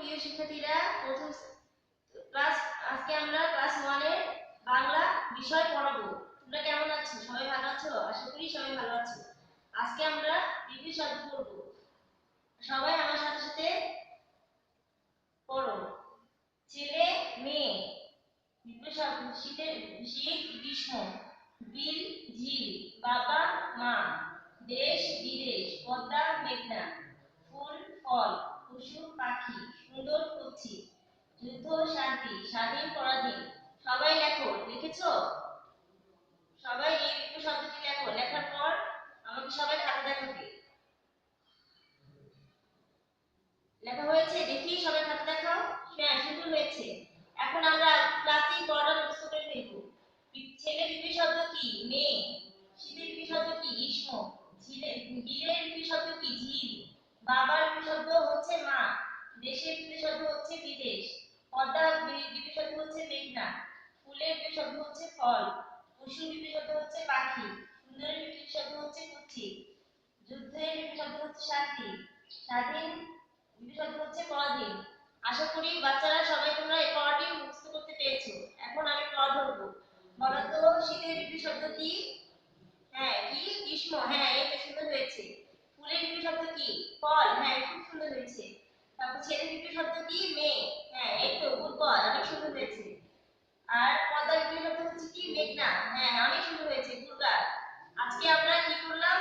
প্রিয় শিক্ষার্থীরা, প্রথম ক্লাস আজকে আমরা ক্লাস 1 এর বাংলা বিষয় পড়াবো। তোমরা কেমন আছো? সবাই ভালো আছো? আশা করি সবাই ভালো আছো। আজকে আমরা বিভিন্ন শব্দ পড়ব। সবাই আমার সাথে সাথে পড়ো। ছেলে, মেয়ে, বিভিন্ন শব্দ। শীতের শীত, গ্রীষ্ম, বিল, ঝিল, বাবা, মা, দেশ, বিদেশ, পদ্মা, মেঘনা, ফুল, ফল, পশু, পাখি, সুন্দর, পক্ষী, যুদ্ধ, শান্তি, স্বাধীন, পরাধীন। সবাই লেখো। লিখেছো? সবাই এই দুটো শব্দটি লেখো। লেখার পর আমাকে সবাই খাতা দেখাবে। লেখা হয়েছে? দেখি সবাই খাতা দেখাও। হ্যাঁ, সুন্দর হয়েছে। এখন আমরা ক্লাসিক পড়াটা মুখস্থ করে ফেলব। ছেলে বিপি শব্দ কি? মেয়ে। শীতের বিপি শব্দ কি? গ্রীষ্ম। বিলের বিপি শব্দ কি? ঝিল। বাবার বিপি শব্দ হচ্ছে মা। দেশের বিপি শব্দ হচ্ছে বিদেশ। পদ্মার বিপি শব্দ হচ্ছে মেঘনা। ফুলের বিপি শব্দ হচ্ছে ফল। পশুর বিপি শব্দ হচ্ছে পাখি। সুন্দরের বিপি শব্দ হচ্ছে পক্ষী। যুদ্ধের বিপি শব্দ হচ্ছে শান্তি। স্বাধীন বিপি শব্দ হচ্ছে পরাধীন। আশা করি বাচ্চারা সবাই তোমরা এই পড়াটি মুখস্থ করতে পেরেছো। এখন আমি পড়া ধরবো। বলো তো, শীতের বিপি শব্দ কি? হ্যাঁ, কি? গ্রীষ্ম। হ্যাঁ, এটা সুন্দর হয়েছে। ফুলের বিপি শব্দ কি? ফল। হ্যাঁ, খুব সুন্দর হয়েছে। তারপর ছেলের বিপি শব্দ কি? মেয়ে। হ্যাঁ, এই তো গুড বয়, অনেক সুন্দর হয়েছে। আর পদ্মার বিপি শব্দ হচ্ছে কি? মেঘনা। হ্যাঁ, অনেক সুন্দর হয়েছে, গুড গার্ল। আজকে আমরা কি করলাম?